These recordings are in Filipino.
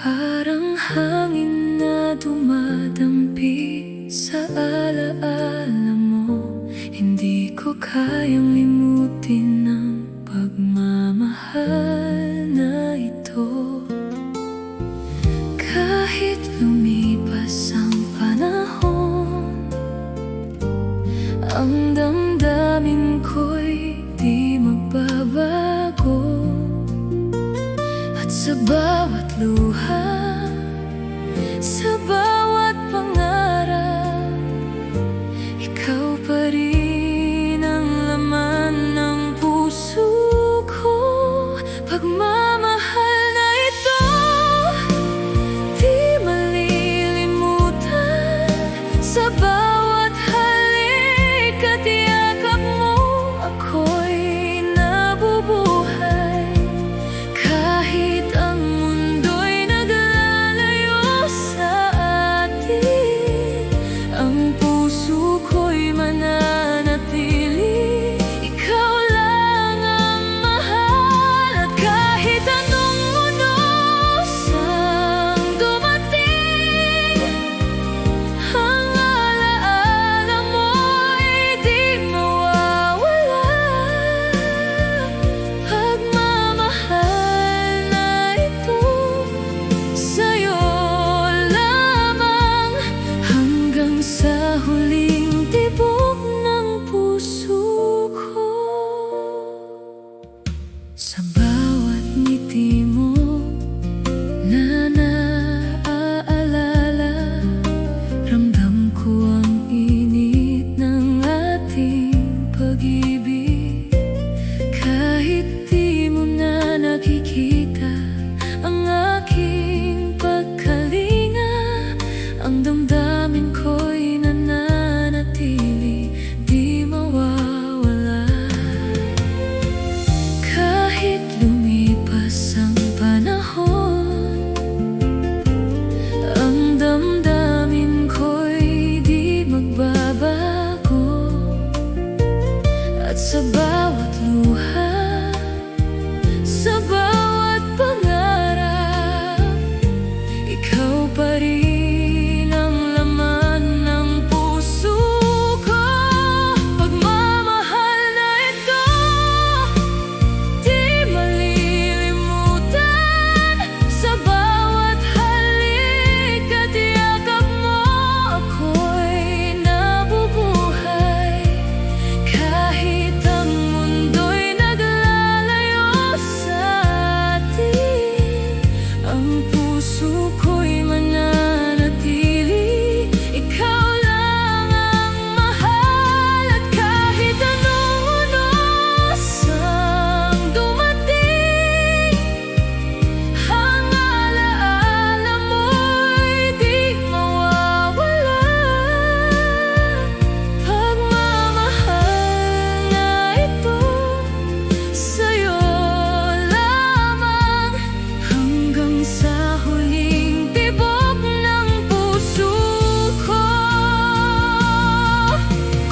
Parang hangin na dumadampi sa alaala mo. Hindi ko kayang limutin ang pagmamahal na ito. Kahit lumipas ang panahon, ang damdamin ko'y di magbabago. At sa bawat luha, sa bawat pangarap, ikaw pa rin ang laman ng puso ko. Pagmamahal na ito, di malilimutan. Sa bawat halik at yakap mo, ako'y nabubuhay. Kahit ang mundo'y naglalayo sa atin, ang puso ko'y mananatili. Ikaw lang ang mahal. At kahit anong unos ang dumating, ang alaala mo'y di mawawala. Pagmamahal na ito, sa'yo lamang, hanggang sa huling tibok ng puso ko. Sa bawat ngiti mo na naaalala, ramdam ko ang init ng ating pag-ibig. Kahit di mo na nakikita ang aking pagkalinga, ang damdamin ko'y nananatili, di mawawala. Kahit lumipas ang panahon, ang damdamin ko'y di magbabago. At sa bawat luha, sa bawat pangarap, ikaw pa rin ang laman ng puso ko. Pagmamahal na ito, di malilimutan. Sa bawat halik at yakap mo, ako'y nabubuhay. Kahit ang mundo'y naglalayo sa atin, ang puso ko'y mananatili. Ikaw lang ang mahal. At kahit anong unos ang dumating, ang alaala mo'y di mawawala. Pagmamahal na ito, sa'yo lamang, hanggang sa huling tibok ng puso ko.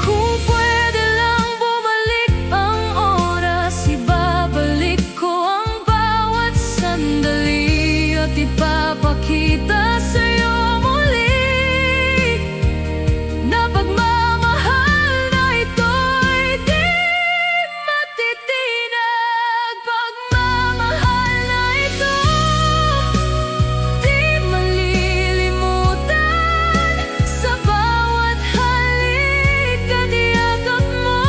Kung pwede lang bumalik ang oras, ibabalik ko ang bawat sandali at ipapakita sa'yo muli na pagmamahal na ito'y di matitinag. Pagmamahal na ito, di malilimutan. Sa bawat halik at yakap mo,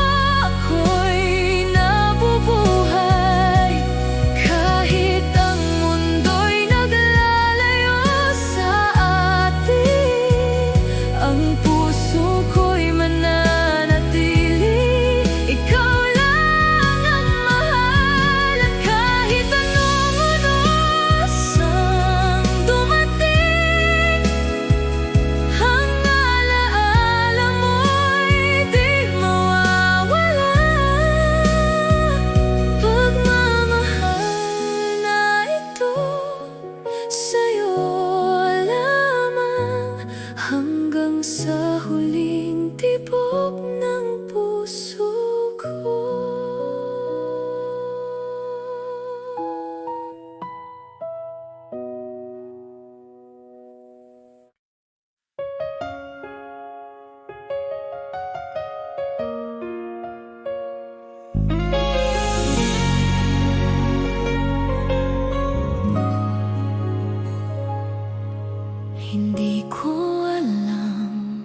ako'y nabubuhay. Kahit ang mundo'y naglalayo Hindi ko alam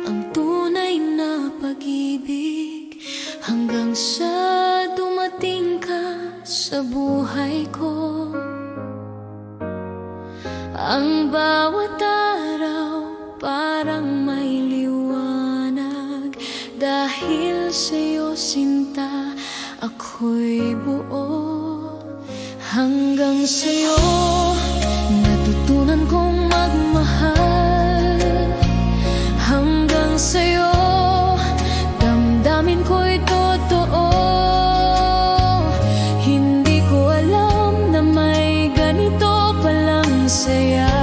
ang tunay na pag-ibig hanggang sa dumating ka sa buhay ko. Ang bawat araw parang may liwanag, dahil sa'yo sinta ako'y buo. Hanggang sa'yo natutunan kong magmahal. Hanggang sa'yo damdamin ko'y totoo. Hindi ko alam na may ganito palang saya.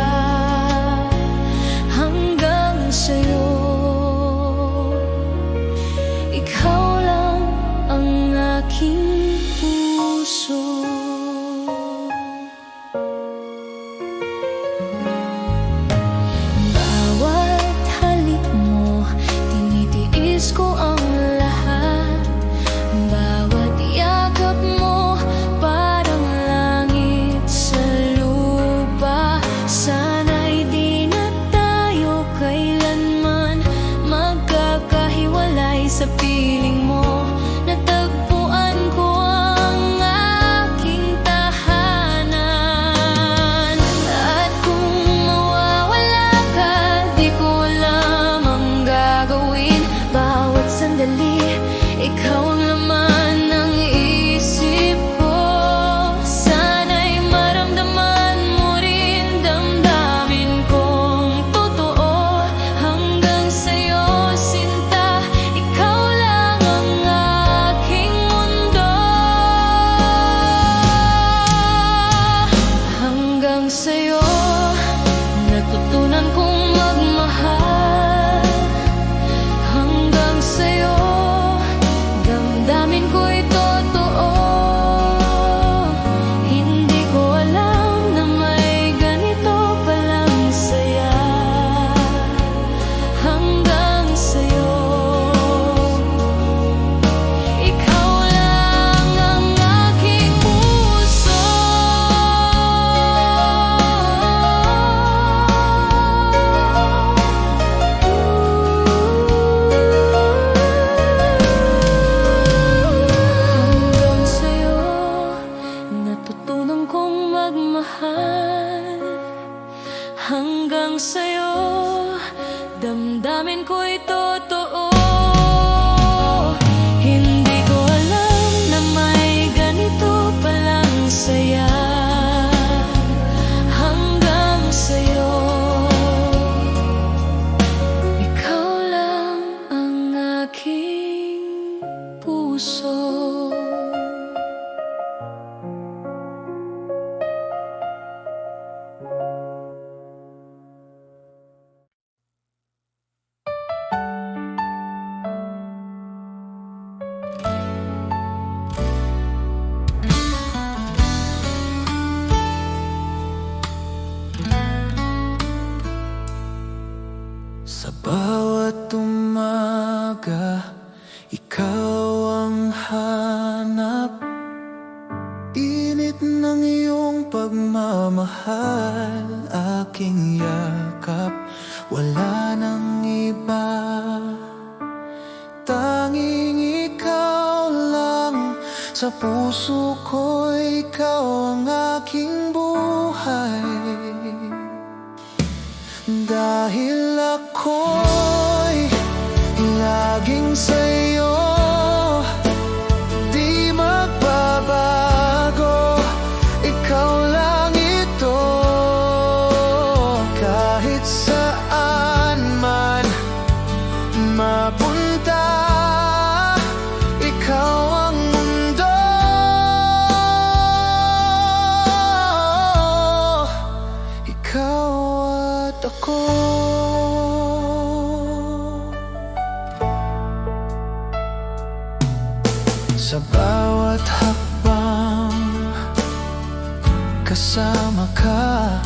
Hanggang sa'yo, ikaw lang ang aking puso. Bawat halik mo, tinitiis ko ang lahat. Bawat yakap mo, parang langit sa lupa. Sana'y di na tayo kailanman magkakahiwalay. Sa piling mo natagpuan ko ang aking tahanan. At kung mawawala ka, di ko alam ang gagawin. Bawat sandali, ikaw ang laman ng isip ko. Sana'y maramdaman mo rin damdamin kong totoo. Hanggang sa'yo sinta, ikaw lang ang aking mundo. Hanggang sa'yo natutunan kong magmahal. Hanggang sa'yo damdamin ko'y totoo. Hindi ko alam na may ganito palang saya. Hanggang sa'yo, ikaw lang ang aking puso. Hanggang sa'yo natutunan kong magmahal. Hanggang sa'yo damdamin ko'y totoo. Hindi ko alam na may ganito palang saya. Hanggang sa'yo, ikaw lang ang aking puso. Sa bawat umaga, ikaw ang hanap. Init ng iyong pagmamahal, aking yakap. Wala nang iba, tanging ikaw lang. Sa puso ko, ikaw ang aking buhay. Dahil ako'y laging sa'yo, di magbabago. Ikaw lang ito, kahit saan man mapunta. Ikaw ang mundo, ikaw at ako. Sa bawat hakbang kasama ka,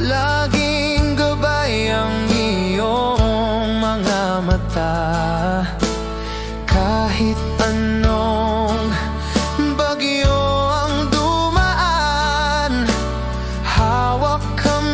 laging gabay ang iyong mga mata. Kahit anong bagyo ang dumaan, hawak kamay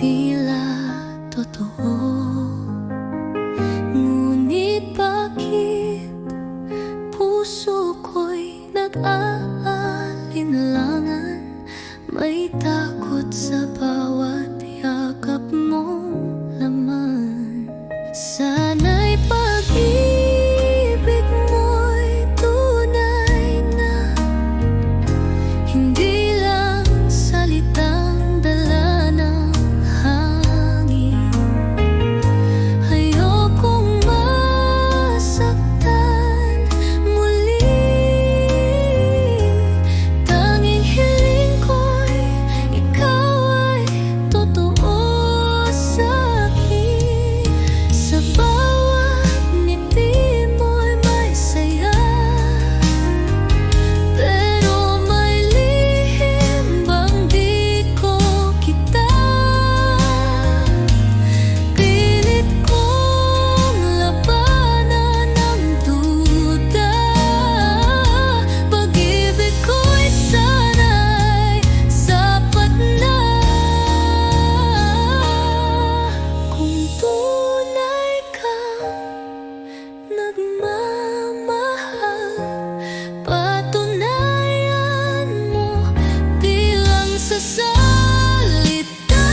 tila totoo. Ngunit bakit puso ko'y nag-aalinlangan? May takot sa bawat yakap mong laman. Sana'y pag-ibig mo'y tunay na, hindi lang salitang dala ng hangin. Ayokong masaktan muli. Tanging hiling ko'y ikaw ay totoo sa'kin. Sa bawat ngiti mo'y may saya, pero may lihim bang di ko kita. Pilit kong labanan ang duda. Pag-ibig ko'y sana'y sapat na. Kung tunay kang nagmamahal, patunayan mo di lang sa salita.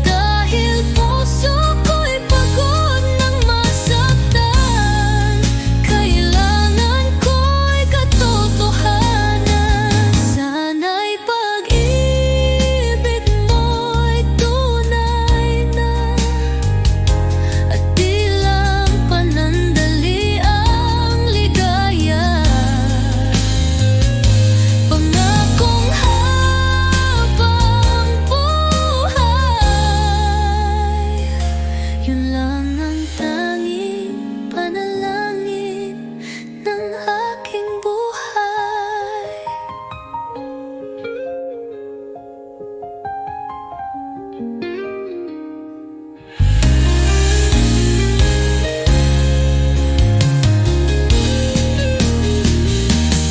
Dahil puso ko'y pagod ng masaktan, kailangan ko'y katotohanan. Sana'y pag-ibig mo'y tunay na, at di lang panandali ang ligaya. Pangakong habang buhay, yun lang ang tanging panalangin ng aking buhay.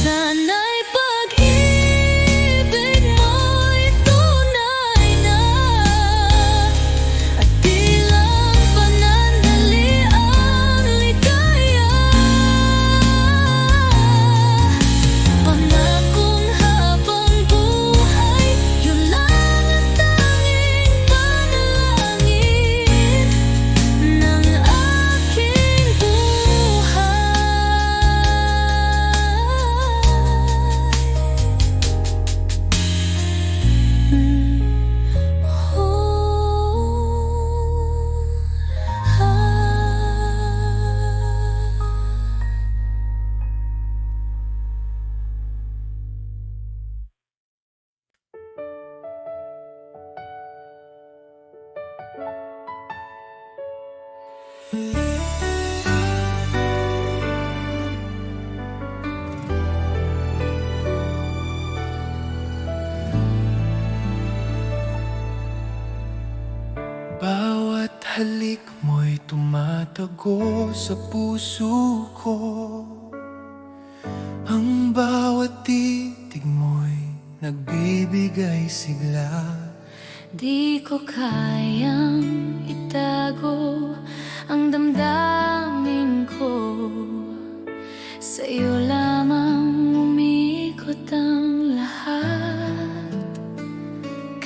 Sana'y pag-ibig mo'y tunay na, at di lang panandali ang ligaya. Pangakong habang buhay, yun lang ang tanging panalangin ng aking buhay. Bawat halik mo'y tumatago sa puso ko. Ang bawat titig mo'y nagbibigay sigla. Di ko kayang itago ang damdamin ko. Sa'yo lamang umikot ang lahat.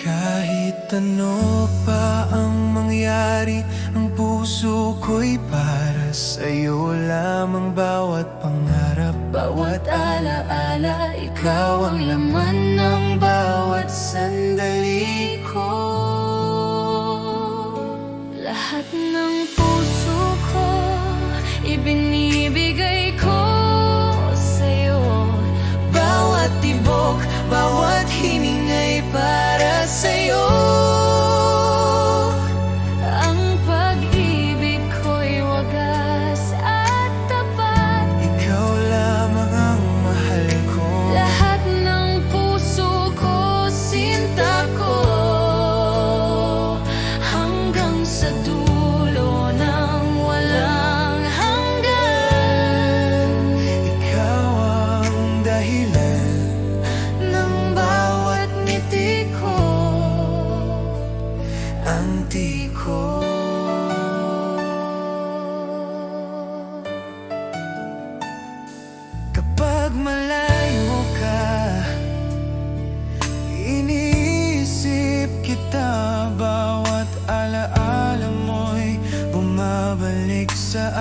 Kahit ano pa ang mangyari, ang puso ko'y para sa'yo lamang. Bawat pangarap, bawat alaala, ikaw ang laman ng bawat sandali ko. Lahat ng puso ko ibinibigay ko sa'yo. Bawat tibok, bawat hiningay para sa'yo. Ang pag-ibig ko'y wagas at tapat. Ikaw lamang ang mahal ko. Lahat ng puso ko, sinta ko, hanggang sa dulo ng walang hanggan. sa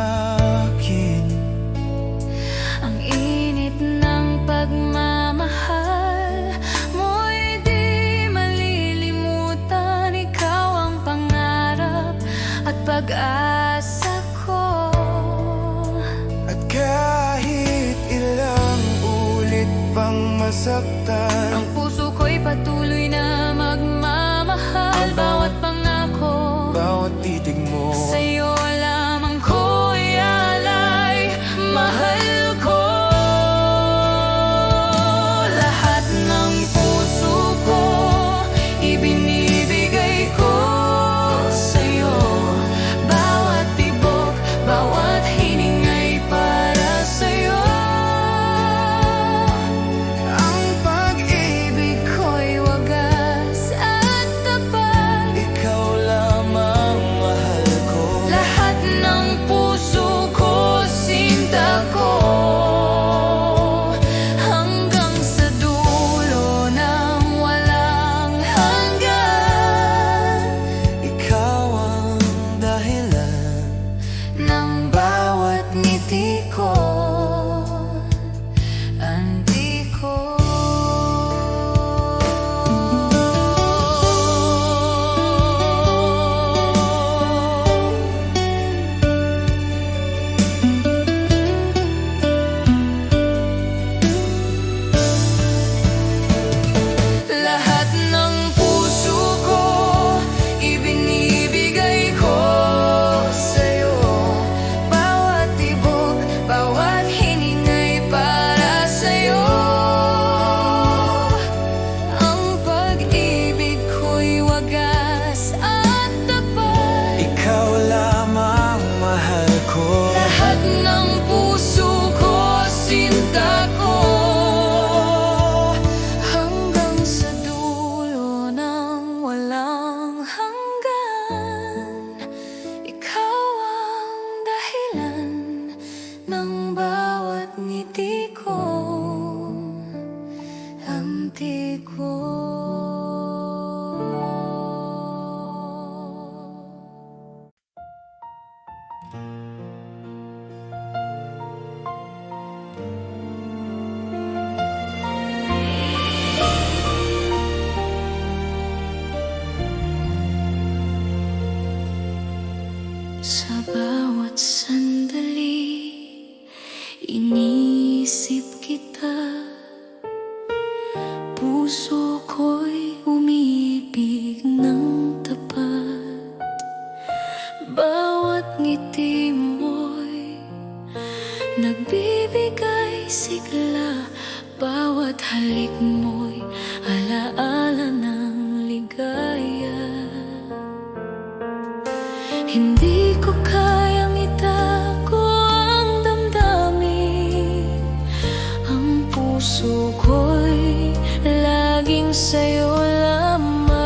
akin. Ang init ng pagmamahal mo'y di malilimutan. Ikaw ang pangarap at pag-asa ko. At kahit ilang ulit pang masaktan, Ang puso ko'y patuloy na magmamahal. Bawat pangako, bawat titig mo, sa'yo lamang ko'y alay. Mahal ko lahat ng puso ko, ibinibigay ko sa'yo. Bawat tibok, bawat hiningay para sa'yo. Ang pag-ibig ko'y wagas at tapat. ikaw lamang mahal ko. Lahat ng puso ko, sinta ko, hanggang sa dulo ng walang hanggan. Ikaw ang dahilan Ng bawat ngiti ko, antiko. Lahat ng puso ko, ibinibigay ko sa'yo. Bawat tibok, bawat hiningay para sa'yo. Ang pag-ibig ko'y wagas at tapat. ikaw lamang mahal ko. Lahat ng puso ko, sinta ko, hanggang sa dulo ng walang hanggan. Ikaw ang dahilan ng bawat ngiti ko, antiko. Sa bawat sandali, iniisip kita. Puso ko'y umiibig ng tapat. Bawat ngiti mo'y nagbibigay sigla. Bawat halik mo'y alaala ng ligaya. Hindi ko kayang itago ang damdamin. Ang puso ko'y laging sa'yo lamang.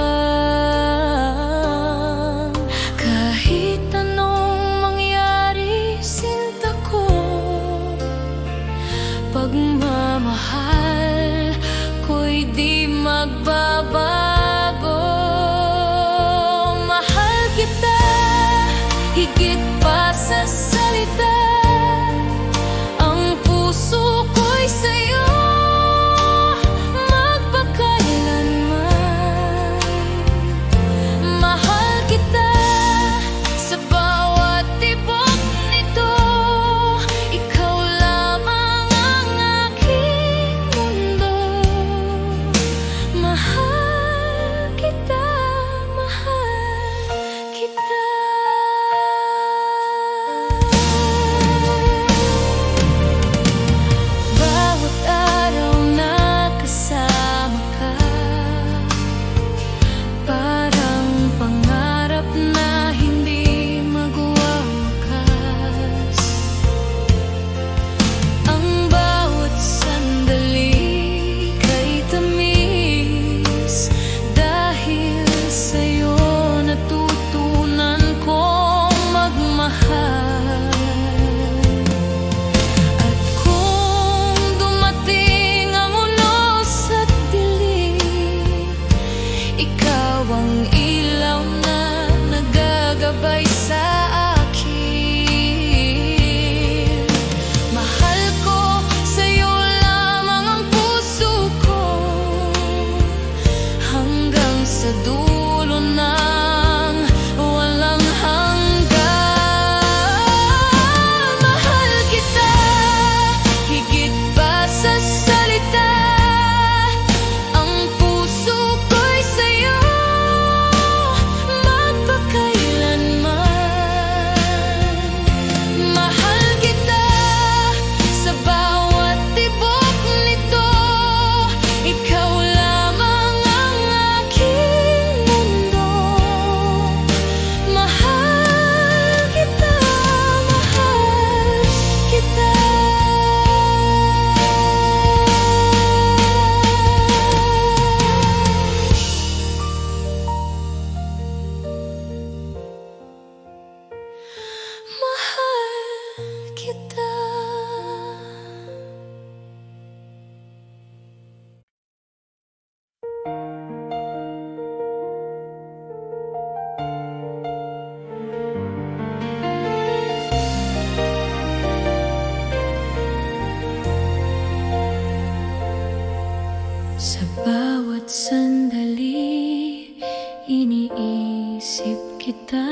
Kahit anong mangyari, sinta ko, pagmamahal ko'y di magbabago. Mahal kita higit pa sa salita. Ang puso ko'y sa'yo magpakailanman. Mahal kita sa bawat tibok nito. Ikaw lamang ang aking mundo. Mahal bawat sandali, iniisip kita.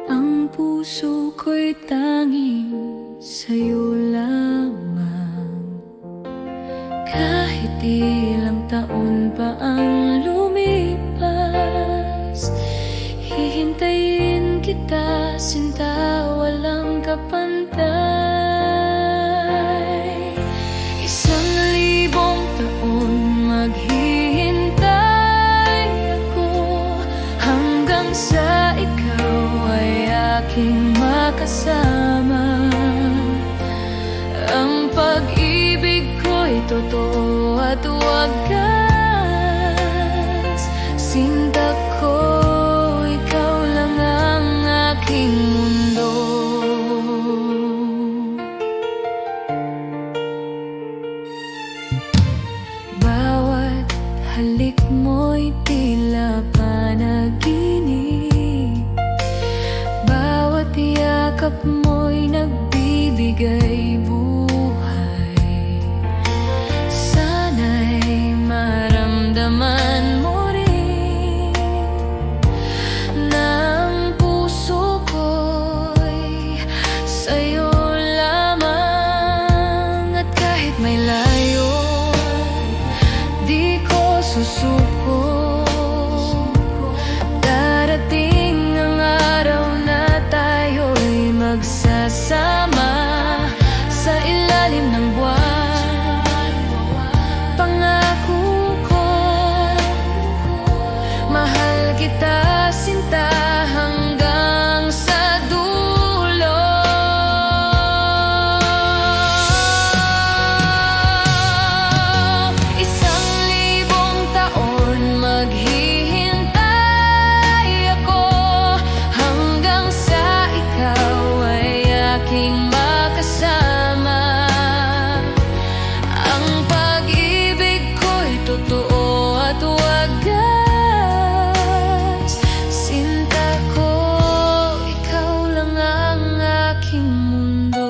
Ang puso ko'y tanging sa'yo lamang. Kahit ilang taon pa ang lumipas, hihintayin kita, sinta, walang kapantay. 1,000 taon maghihintay ako, hanggang sa ikaw ay aking makasama. Ang pag-ibig ko'y totoo at wagas. Sinta ko, ikaw lang ang aking mundo. Bawat halik mo'y tila panaginip, bawat yakap mo'y nagbibigay buhay. Sana'y maramdaman mo rin na ang puso ko'y sa'yo lamang. At kahit may layo, di ko susuko. Darating ang araw na tayo'y magsasama sa ilalim ng buwan. Pangako ko, mahal kita, sinta, hanggang sa dulo. 1,000 taon maghihintay ako, hanggang sa ikaw ay aking makasama. Ang pag-ibig ko'y totoo at wagas. Sinta ko, ikaw lang ang aking mundo.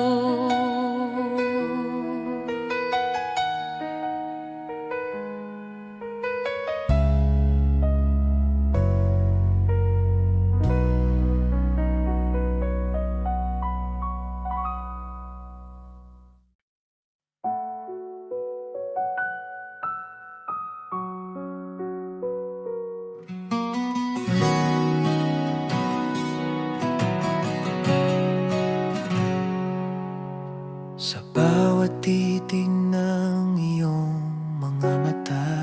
Sa bawat titig ng iyong mga mata,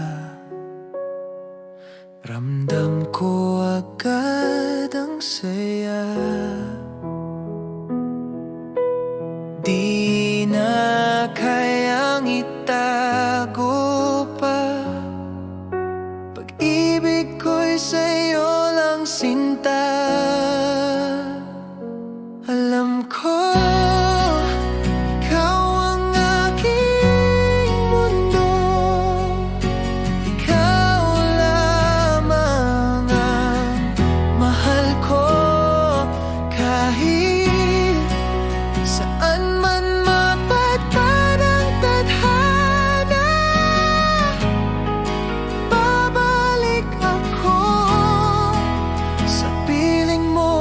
ramdam ko agad ang saya. Di na kayang itago pa, pag-ibig ko'y sa'yo lang, sinta. Alam ko piling mo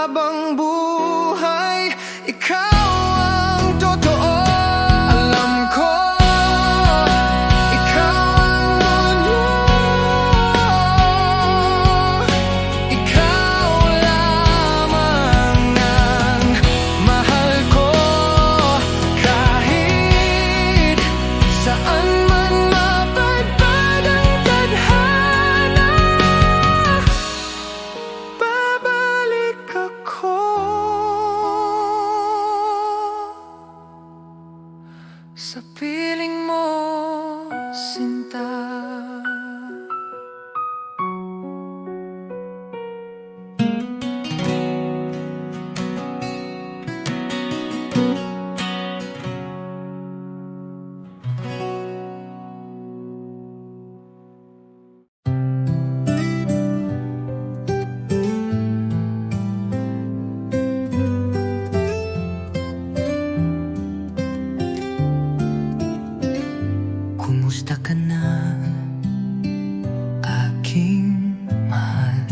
habang buhay, ikaw ang totoo. Alam ko, ikaw ang mundo. Ikaw lamang ang mahal ko. Kahit saan man mapadpad ang tadhana, babalik ako sa piling mo, sinta. Kumusta ka na, aking mahal?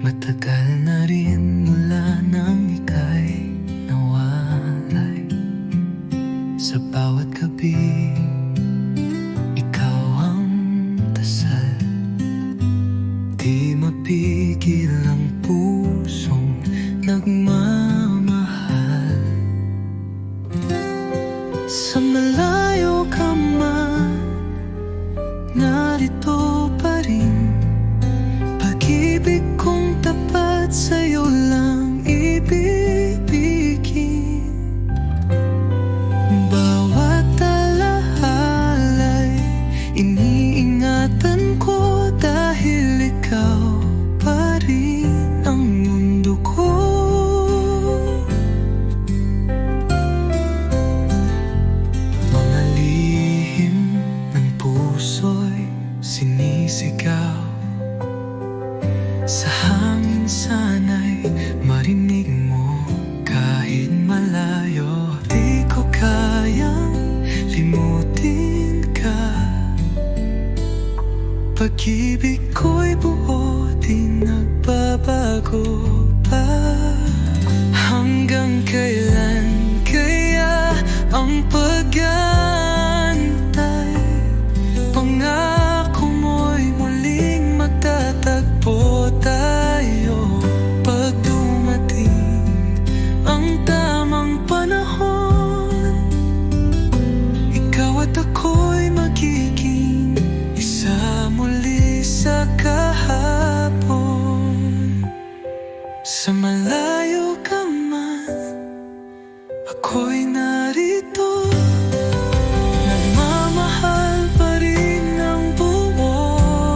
Matagal na rin mula nang ika'y nawalay. Sa bawat gabi, ikaw ang dasal. Di mapigil ang pusong nagmamahal. Sa malayo ka man, narito pa rin. Pag-ibig kong tapat sa'yo lang ibibigin. Bawat alahalay iniingatan ko, dahil ikaw pa rin ang mundo ko. Mga lihim ng puso'y sinisigaw. Sa hangin sana'y marinig mo, kahit malayo. Di ko kayang limutin ka. Pag-ibig ko'y buo, di nagbabago pa. Hanggang kailan kaya ang pag-aantay? Pangako mo'y muling magtatagpo tayo. Pag dumating ang tamang panahon, ikaw at ako'y magiging isa muli sa kahapon. Sa malayo ka man, ako'y narito. Nagmamahal pa rin ng buo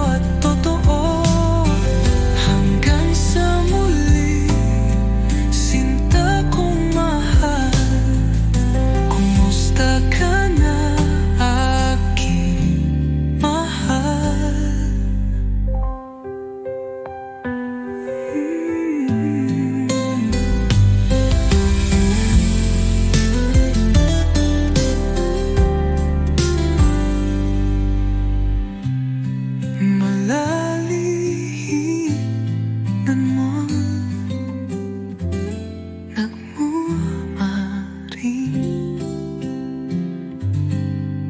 at totoo. Hanggang sa muli, sinta kong mahal. Kumusta ka na, aking mahal? Malalihinan mo, nagmamaring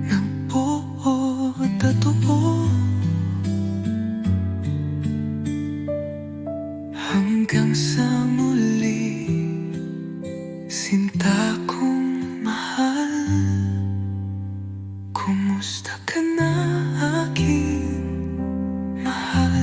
ng buo at totoo. Hanggang sa muli, sinta kong mahal. Kumusta ka na, aking mahal?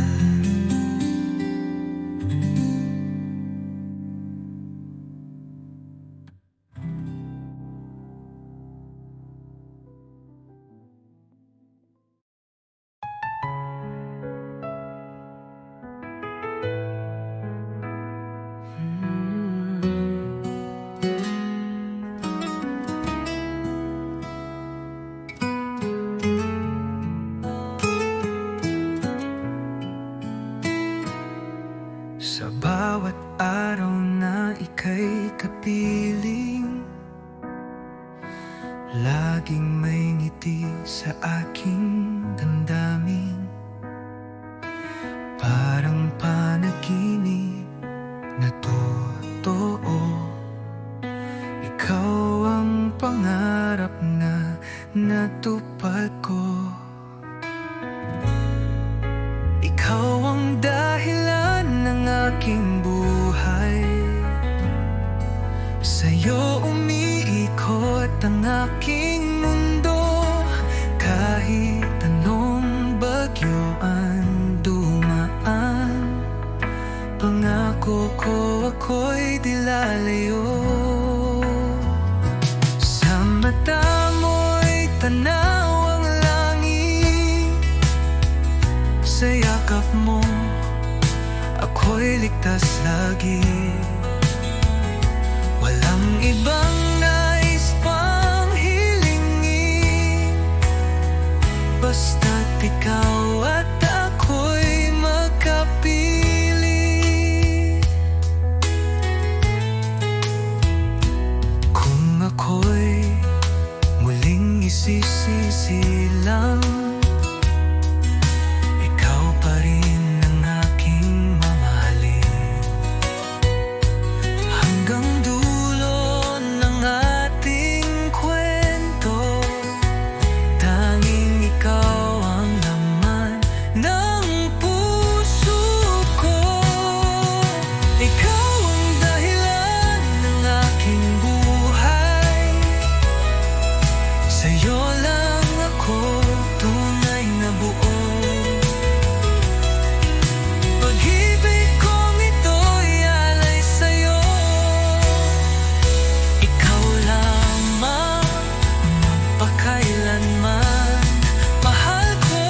Sa bawat araw na ika'y kapiling, laging may ngiti sa aking damdamin. Parang panaginip na totoo. Ikaw ang pangarap na natupad ko. Ikaw ang dahilan ng aking buhay. Sa'yo umiikot ang aking mundo. Kahit anong bagyo ang dumaan, pangako ko ako'y di lalayo. Sa mata mo'y tanaw ang langit. Sa yakap mo ako'y ligtas lagi. Walang ibang nais pang hilingin, basta't ikaw at ako'y magkapili. Kung ako'y muling isisisilang, ikaw pa rin ang aking mamahalin. Hanggang dulo ng ating kwento, tanging ikaw ang laman ng puso ko. Ikaw ang dahilan ng aking buhay. Sa'yo lang ako tunay na buo. Pag-ibig kong ito'y alay sa'yo. Ikaw lamang magpakailanman, mahal ko.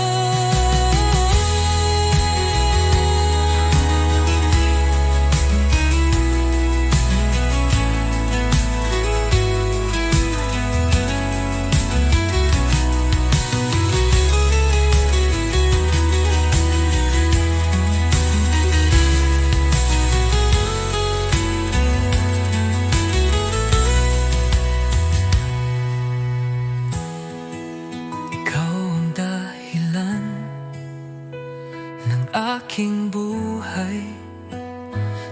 Ikaw ang dahilan ng aking buhay.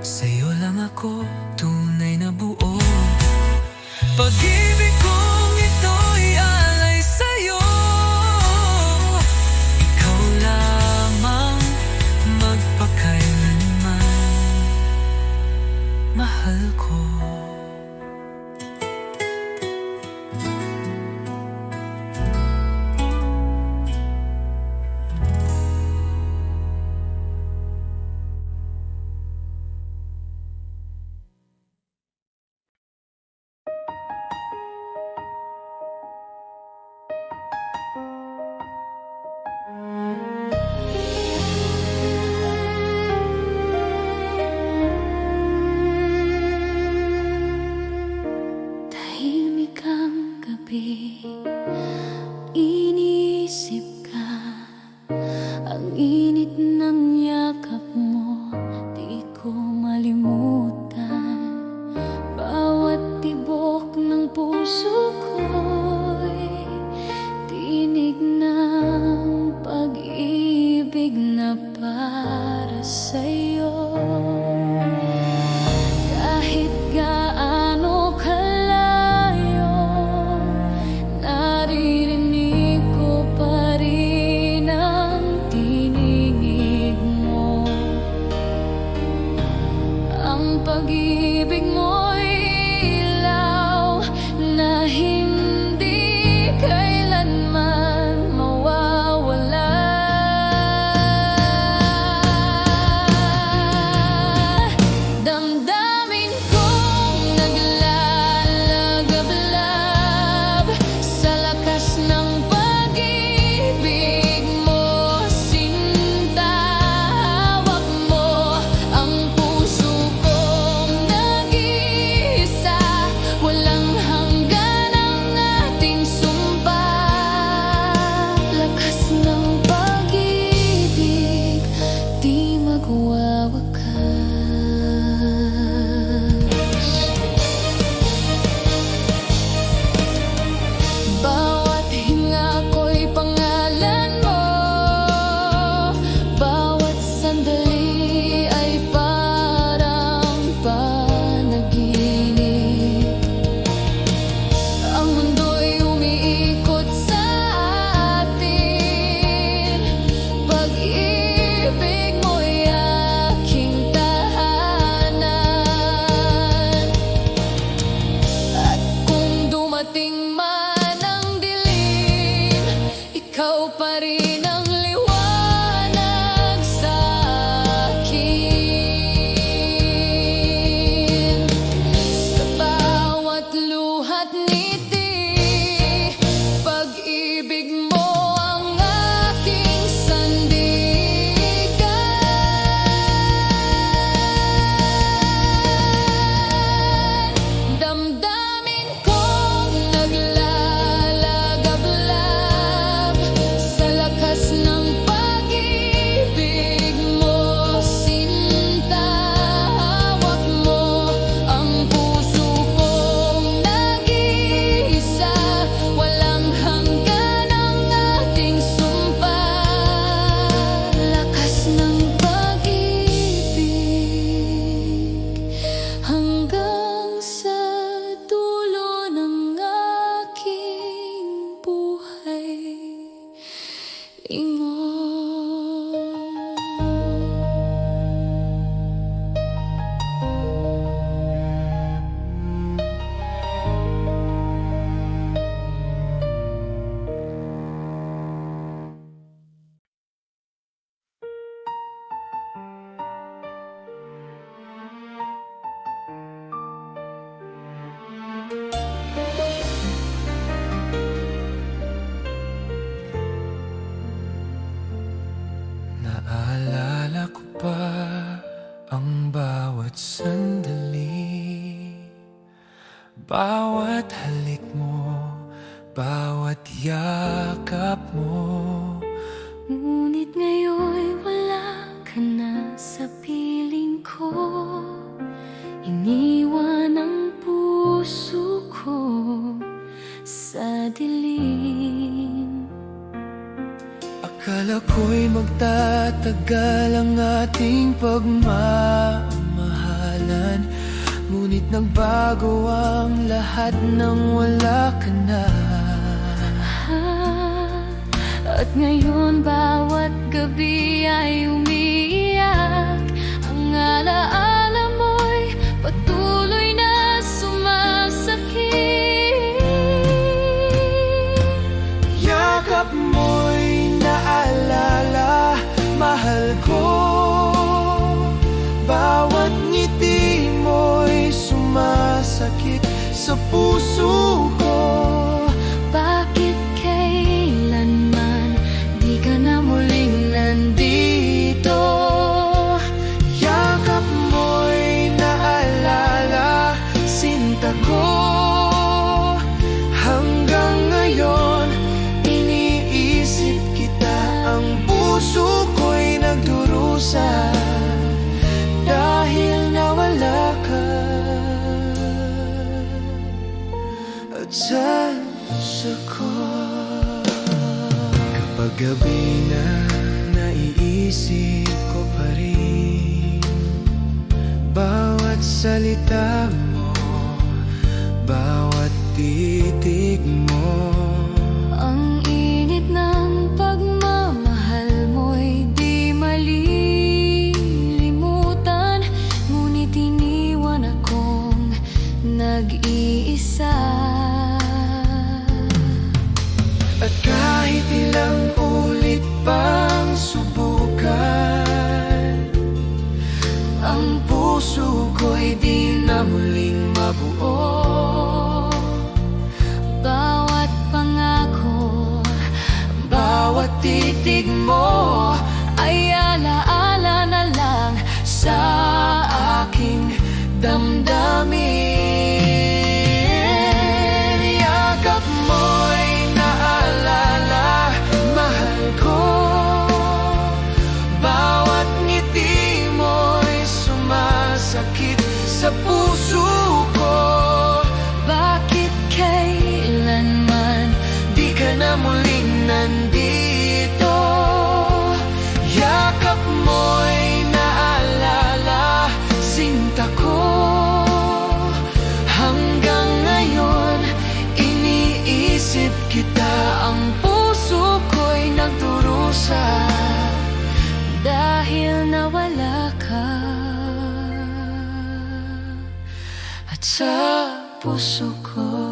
Sa'yo lang ako tunay na buo. Pag-ibig kong ito'y alay sa'yo. Ikaw lamang magpakailanman, mahal ko. Tahimik ang gabi, iniisip ka. Ang init ng yakap mo, di ko malimutan. Bawat tibok ng puso ko'y tinig ng pag-ibig na para sa'yo. Kahit gaano kalayo, naririnig ko pa rin ang tinig mo. Ang pag-ibig mo'y ilaw na hindi kailanman mawawala. Damdamin kong naglalagablab sa lakas ng pag-ibig mo, sinta. Hawak mo ang puso kong nag-iisa. panaginip. Ang mundo'y umiikot sa atin, pag-ibig mo'y aking tahanan. At kung dumating man ang dilim, ikaw pa rin ang liwanag sa akin. Sa bawat luhat ngiti, pag-ibig mo ang aking sandigan. Damdamin kong naglalagablab sa lakas ng pag-ibig mo, sinta. Hawak mo ang puso kong nag-iisa, walang hanggan ang ating sumpa. Lakas ng pag-ibig hanggang sa dulo ng aking buhay. Ingon. Naalala ko pa ang bawat sandali, bawat halik mo, bawat yakap mo. Ngunit ngayon'y wala ka na sa piling ko, iniwan ang puso ko sa dilim. Akala ko'y magtatagal ang ating pagmamahalan, ngunit nagbago ang lahat nang wala ka na. At ngayon bawat gabi ay umiiyak, ang alaala mo'y patuloy na sumasakit. Yakap mo'y naalala, mahal ko. Bawat ngiti mo'y sumasakit sa puso ko. Bakit kailanman di ka na muling nandito? Yakap mo'y naalala, sinta ko. Hanggang ngayon, iniisip kita. Ang puso ko'y nagdurusa dahil nawala ka. At sa puso ko, kapag gabi na naiisip ko pa rin bawat salita mo, bawat titig mo. Ang init ng pagmamahal mo'y di malilimutan, ngunit iniwan akong nag-iisa. At kahit ilang ulit pang subukan, ang puso ko'y di na muling mabuo. Bawat pangako, Bawat titig mo ay alaala na lang sa aking damdamin. yakap mo'y naalala, mahal ko. Bawat ngiti mo'y sumasakit sa puso ko. Bakit kailanman Di ka na muling nandito. sa puso ko.